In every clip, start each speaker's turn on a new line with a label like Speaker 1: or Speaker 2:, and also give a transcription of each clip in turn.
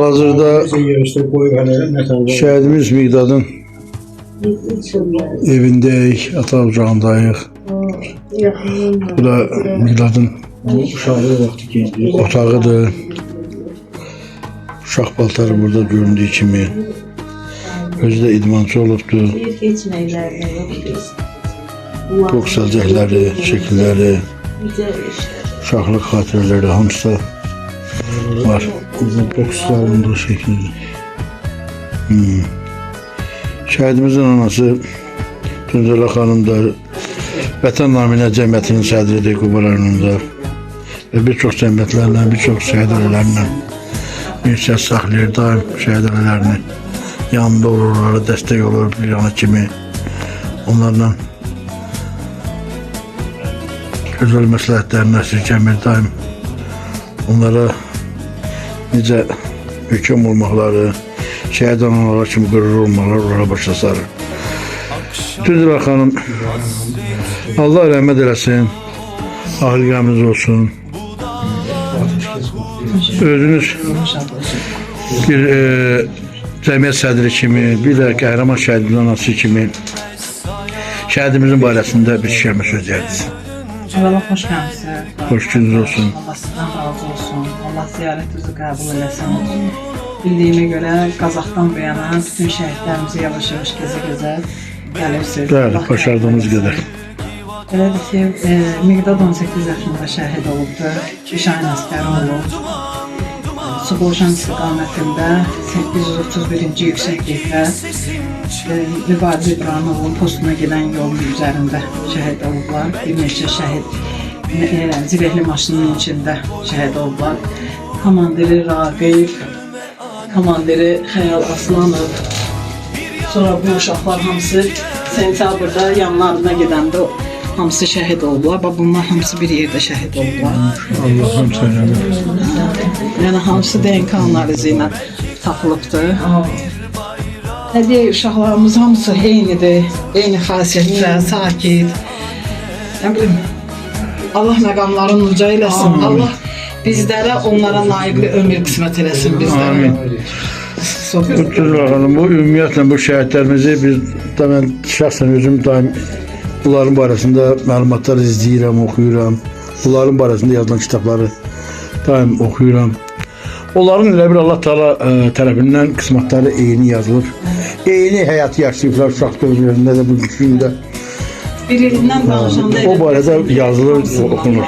Speaker 1: Hazırda şehidimiz Miqdadın evindeyik, ata ocağındayıq. Bu da Miqdadın otağıdır. Uşaq paltarı burada göründüyü kimi. Özü də idmançı olubdur. Boks əlcəkləri, şəkilləri, uşaqlıq xatirələri hamısı var. Bokslarında şəkildir. Şəhidimizin anası Tuncələ xanım da Vətən Naminə Cəmiyyətinin sədridir Quba rayonunda və bir çox cəmiyyətlərlə, bir çox şəhid ailələrlə ünsiyyət saxlayır, daim şəhid ailələrinin yanında olur, onlara dəstək olur, bir yana kimi onlarla gözəl məsləhətlərini əsirgəmir, daim onlara necə hökm olmaqları, şəhid analara kimi qürur olmaqları onlara başa sarır. Tuncələ xanım, Allah rəhmət eləsin, ahil qəminiz olsun. Özünüz bir cəmiyyət sədri kimi, bir də qəhrəman şəhidimizin anası kimi şəhidimizin barəsində bir şəkilmə söz deyərdiniz.
Speaker 2: Allah xoş gəlmisiniz.
Speaker 1: Xoş gününüz olsun.
Speaker 2: Allah sizdən razı olsun. Allah ziyarətinizi qəbul eləsin. Bildiyimə görə Qazaxdan bu yana bütün şəhidlərimizi yavaş-yavaş gəzə-gəzə gəlirsiniz.
Speaker 1: Bəli, başardığımız qədər.
Speaker 2: Belədir ki, Miqdad 18 yaşında şəhid olubdur. 3 ayın əskəri olub. Subojan istiqamətində 831-ci yüksəklikdə Mübariz İbrahimovun postuna gedən yolun üzərində şəhid olublar. Bir neçə şəhid zirehli maşının içində şəhid olublar. Komandiri Raqib, komandiri Xəyal Aslanov. Sonra bu uşaqlar hamısı sentyabrda yanlarına gedəndə hamısı şəhid olublar. Bunlar hamısı bir yerdə şəhid olublar.
Speaker 1: Allah'ım söyləmək.
Speaker 2: Yəni hamısı DNK analizi ilə tapılıbdır. Nə deyək, uşaqlarımız hamısı eynidir, eyni xasiyyətdə, sakit. Nə bilim, Allah məqamlarını uca eləsin. Allah bizlərə onlara layiqli ömür qismət eləsin bizlərə.
Speaker 1: Amin. Tuncələ xanım, bu ümumiyyətlə bu şəhidlərimizi mən şəxsən özüm daim bunların barəsində məlumatlar izləyirəm, oxuyuram. Bunların barəsində yazılan kitabları daim oxuyuram. Onların elə bir Allah Teala tərəfindən qismətləri eyni yazılır. Eyni həyatı yaşayıblar uşaq dövrlərində də bu gündə.
Speaker 2: Bir-birindən danışanda
Speaker 1: o barədə yazılır, oxunur.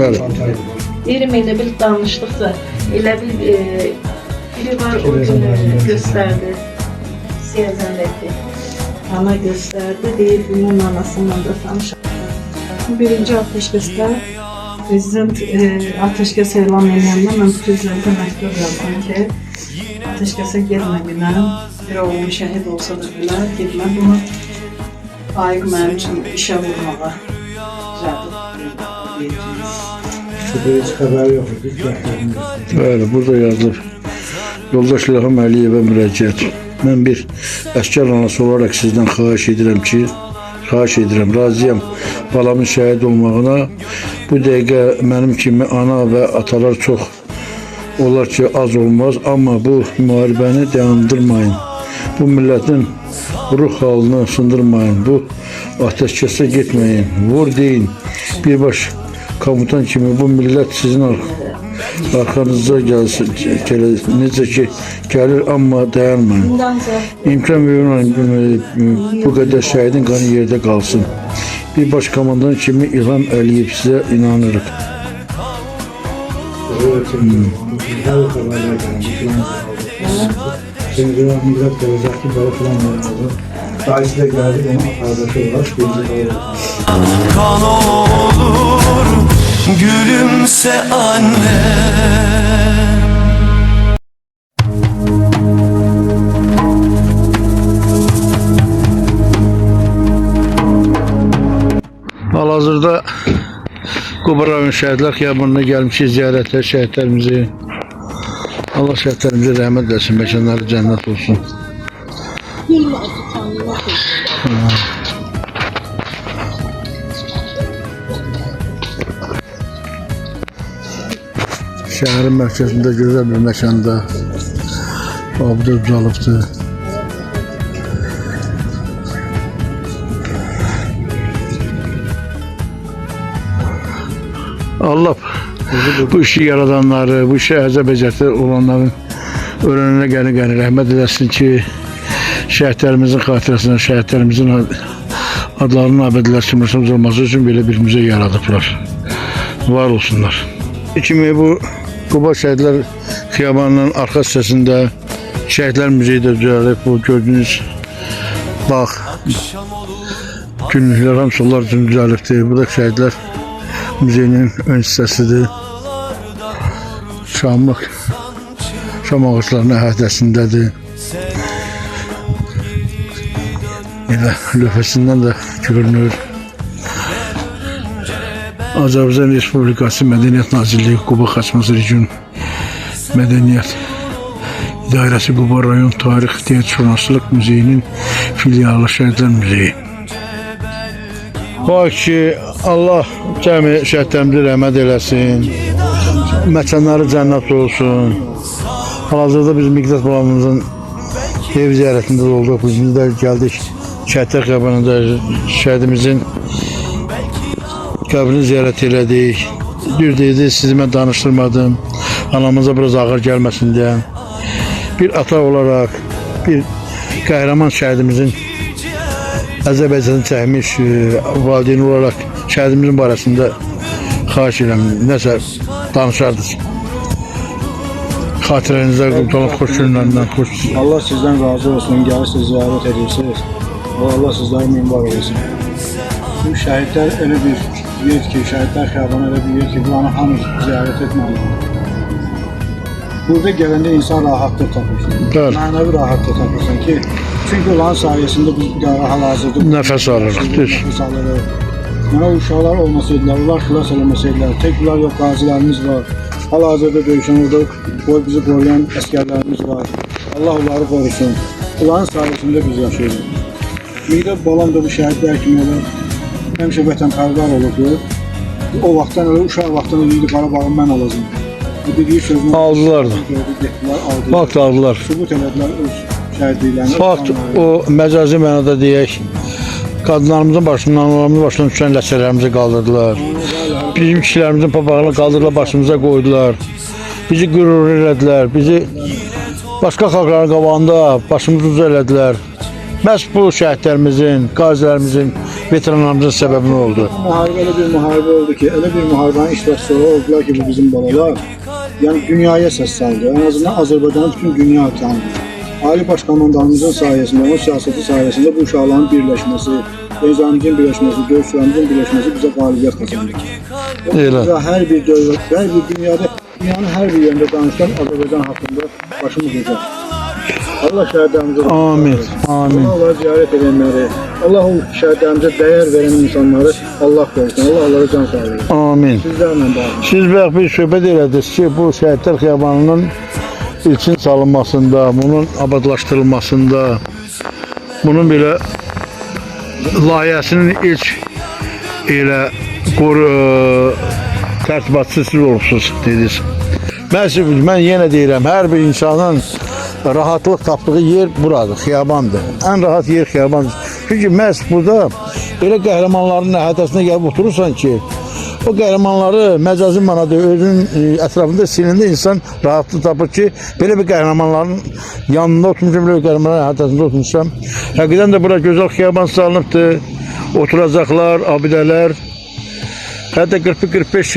Speaker 1: Bəli.
Speaker 3: 20 ilə bir danışdıqca elə biri var o günü göstərdi. Siyazəndəki ana göstərdi, deyir bunun anasından da tanışam. Birinci ateşkəsdə Prezident ateşkəs elan edəndə mən prezidentə məktub yazdım ki, ateşkəsə getmədiyəm, bir oğlum şəhid olsa da belə getmə, bunu layiq mənim üçün işə vurmağa düzəldir.
Speaker 4: Hiç xəbəri yoxdur.
Speaker 1: Bəli, burada yazılır. Yoldaş İlham Əliyevə müraciət. Mən bir əskər anası olaraq sizdən xahiş edirəm, razıyam balamın şəhid olmağına. Bu dəqiqə mənim kimi ana və atalar çox olar ki az olmaz, amma bu müharibəni dayandırmayın. Bu milletin ruh halını sındırmayın, bu ateşkəsə getməyin, vur deyin. Birbaş komutan kimi bu millət sizin arxanızda gəlsin, necə ki gəlir, amma dayanmayın. İmkan verin, bu qədər şəhidin qanı yerdə qalsın. Bir baş komandan kimi İlham Əliyev sizə inanırıq.
Speaker 4: Hər xəbərlər gəlmişəm. Şimdi millət gələcək ki, belə filan olmalı. Dayısı da gəldi, onun qardaşı olaraq birinci
Speaker 5: kan olur, gülümse anne.
Speaker 1: Hal-hazırda Quba rayon şəhidlər xiyabanına gəlmişik ziyarətə şəhidlərimizi. Allah şəhidlərimizi rəhmət eləsin, məkanları cənnət olsun. Şəhərin mərkəzində gözəl bir məkanda Abda ucalıbdır. Allah bu işi yaradanları, bu işi əzə becərti olanların önüne gəlin rəhmət eləsin ki, şəhidlərimizin xatirəsindən, şəhidlərimizin adlarının abidləşdirilməsi olması üçün belə bir müze yaradıblar. Var olsunlar. Kimi bu Quba Şəhidlər Xiyabanının arxa hissəsində Şəhidlər Müzeyi də düzəlib. Bu gördüyünüz bağ, günlüklər hamısı onlar üçün düzəlibdir. Bu da Şəhidlər Müzeyinin ön hissəsidir. Şam ağaçlarının əhatəsindədir. Elə lövhəsindən də görünür. Azərbaycan Respublikası Mədəniyyət Nazirliyi Quba Xaçmaz Region Mədəniyyət İdarəsi Quba Rayon Tarix Tiyatro-Şünaslıq Muzeyinin filialı Şəhidlər Müzeyi. Bax ki, Allah cəmi şəhidlərimizə rəhmət eləsin, məkanları cənnət olsun. Hal-hazırda biz Miqdad balamızın ev ziyarətində olduq, biz də gəldik Şəhidlər Xiyabanında şəhidimizin qəbrini ziyarət elədik. Düz deyildi, sizi mən danışdırmadım. Anamıza biraz ağır gəlməsin deyə. Bir ata olaraq, bir qəhrəman şəhidimizin əzəbəzəni çəkmiş valideyn olaraq şəhidimizin barəsində xahiş edirəm, nəsə danışardınız. Xatirənizdə qurtulub xoş günlərindən xoş.
Speaker 4: Allah sizdən razı olsun, gəlirsiniz, ziyarət edirsiniz. Allah sizləri minvar eləsin. Bu şəhidlər elə bir yer ki, Şəhidlər Xiyabanı elə bir yer ki, buranı hamı ziyarət etməlidir. Burada gələndə insan rahatlıq tapır. Mənəvi rahatlıq tapırsan ki, çünki onların sayəsində biz bir daha hal-hazırda
Speaker 1: Nəfəs alırıq, düz.
Speaker 4: Nəfəs alırıq. Mənə uşaqlar olmasaydılar, onlar xilas eləməsəydilər, tek bunlar yox, qazilərimiz var. Hal-hazırda döyüşən orada bizi qoruyan əskərlərimiz var. Allah onları qorusun. Onların sayəsində biz yaşayırıq. Miqdad balam da bu şəhidlər kimi olur. Həmişə vətənpərvər olurdu. O vaxtdan öyle, uşaq vaxtdan öyle Qarabağın mən alacağım. Bu dediği sözünü
Speaker 1: aldılar da. Fakt aldılar.
Speaker 4: Sübut elədilər öz şəhidliklərini.
Speaker 1: Fakt o məcazi mənada deyək, qadınlarımızın başından, analarımızın başından düşən ləkələrimizi qaldırdılar. Bizim kişilərimizin papağını qaldırdılar, başımıza qoydular. Bizi qürur elədilər, bizi başqa xalqların qabağında başımızı uca elədilər. Məhz bu şəhidlərimizin, qazilərimizin, veteranlarımızın səbəbi nə oldu?
Speaker 4: Müharibə elə bir müharibə oldu ki, elə bir müharibənin iştirakçıları oldular ki, bu bizim balalar, yəni dünyaya səs saldı. En azından Azərbaycanın bütün dünya tanıdı. Ali Başkomandanımızın sayəsində, onun siyasəti sayəsində bu uşaqların birləşməsi, Nizamimizin birləşməsi, döyüşçülərimizin birləşməsi bizə qalibiyyət qazandı.
Speaker 1: Elə.
Speaker 4: Hər bir dövlət, hər bir dünyada, dünyanın hər bir yerində danışan Azərbaycan haqqında başımız uca. Allah şəhidlərimizə
Speaker 1: Amin, amin.
Speaker 4: Allah ziyarət edənləri, Allah o şəhidlərimizə dəyər verən insanları Allah qorusun, Allah onlara can sağlayır.
Speaker 1: Amin.
Speaker 4: Sizlərlə bağlı.
Speaker 1: Siz bax bir söhbət elədiniz ki, bu Şəhidlər Xiyabanının ilkin salınmasında, bunun abadlaşdırılmasında, bunun belə layihəsinin ilk elə tərtibatçısı siz olubsunuz dediniz. Mən yenə deyirəm, hər bir insanın rahatlıq tapdığı yer buradır, xiyabandır. Ən rahat yer xiyabandır. Çünki məhz burada elə qəhrəmanların əhatəsində gəlib oturursan ki, o qəhrəmanları məcazi mənada özünün ətrafında silində insan rahatlıq tapır ki, belə bir qəhrəmanların yanında oturmuşam, belə bir qəhrəmanların əhatəsində oturmuşam. Həqiqətən də bura gözəl xiyaban salınıbdır, oturacaqlar, abidələr. Hətta 40-45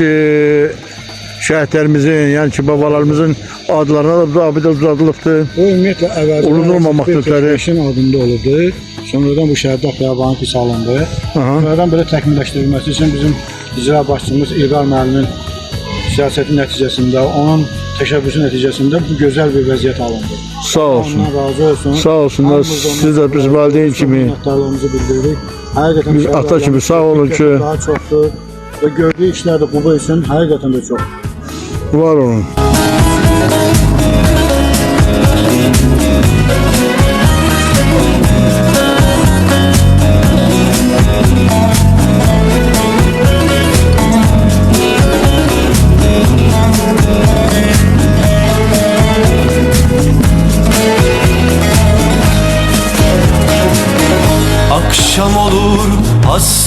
Speaker 1: şəhidlərimizin, yəni ki, babalarımızın adlarına da abidə uzadılıbdır.
Speaker 4: O ümumiyyətlə
Speaker 1: Unudulmamaq
Speaker 4: əvvəldə adında olurdu. Sonradan bu Şəhidlər Xiyabanı pis alındı. Sonradan belə təkmilləşdirilməsi üçün bizim icra başçımız İlqar müəllimin siyasəti nəticəsində, onun təşəbbüsü nəticəsində bu gözəl bir vəziyyət alındı.
Speaker 1: Sağ olsun.
Speaker 4: Allah razı olsun.
Speaker 1: Sağ olsunlar. Siz də biz valideyn kimi,
Speaker 4: biz
Speaker 1: ata kimi sağ olun ki,
Speaker 4: daha çoxdur və gördüyü işlər də Quba üçün həqiqətən də çox.
Speaker 1: var olun.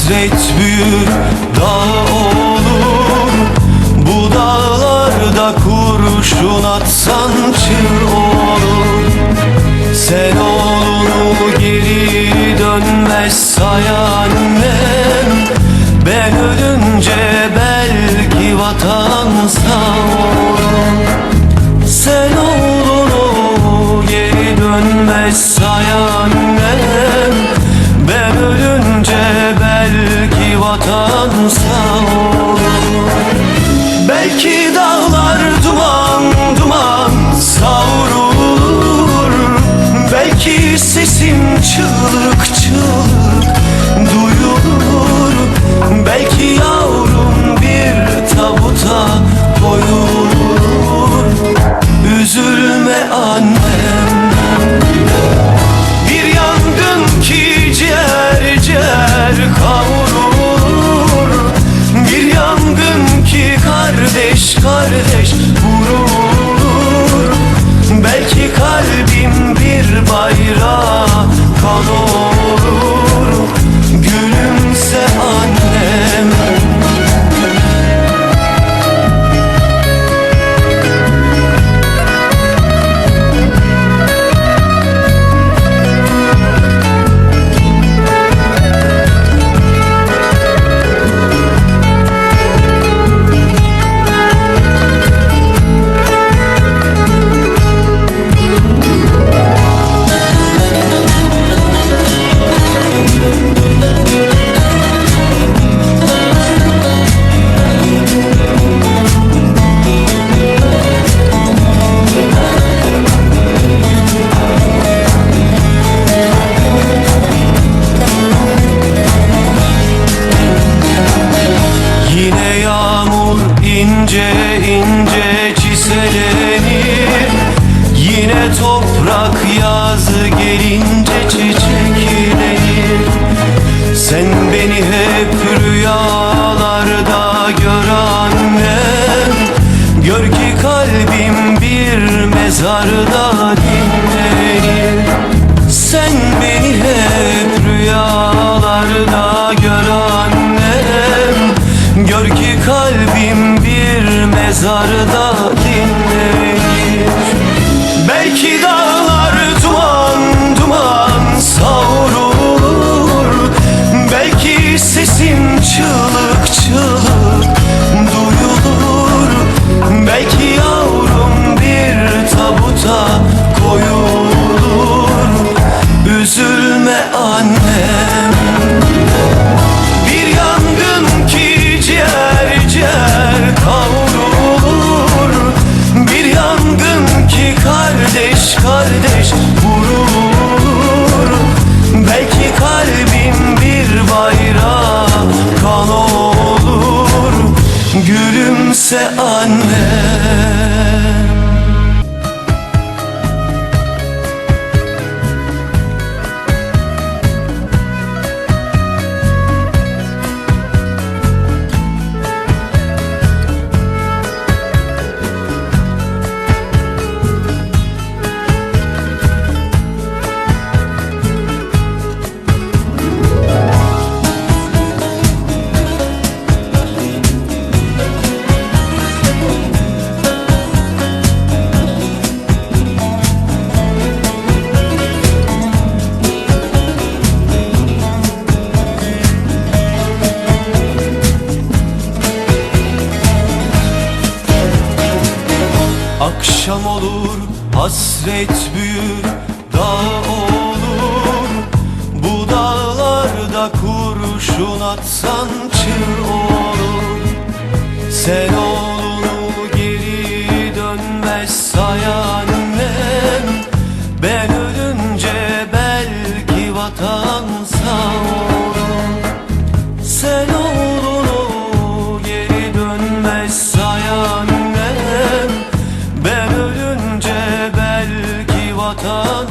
Speaker 5: hasret büyür dağ olur. Bu dağlarda kurşun atsan çığ olur. Sen oğlunu geri dönmez say annem. Ben ölünce belki vatan sağ olur. Sen oğlunu geri dönmez say annem. Ben ölünce belki vatan sağ olur. Belki dağlar duman duman savrulur. Belki sesim çığlık çığlık duyulur. Belki yavrum bir tabuta koyulur. Üzülme annem. Bir yangın ki ciğer ciğer kavurur. Bir yangın ki kardeş kardeş vurur. Belki kalbim bir bayrağa kan olur. Gülümse annem. Yine yağmur ince ince çiselenir. Yine toprak yazı gelince çiçeklenir. Sen beni hep rüyalarda gör annem. Gör ki kalbim bir mezarda dinlenir. Sen beni hep rüyalarda gör annem. Gör ki kalbim bir mezarda dinlenir. Belki dağlar duman duman savrulur. Belki sesim çığlık çığlık duyulur. Belki yavrum bir tabuta koyulur. Üzülme annem. Bir yangın ki ciğer ciğer kavrulur. Bir yangın ki kardeş kardeş vurur. Belki kalbim bir bayrağa kan olur. Gülümse annem. Akşam olur, hasret büyür, dağ olur. Bu dağlarda kurşun atsan çığ olur. Sen oğlunu geri dönmez say annem. Ben ölünce belki vatan sağ olur. Sen oğlunu geri dönmez say annem. Ben ölünce belki vatan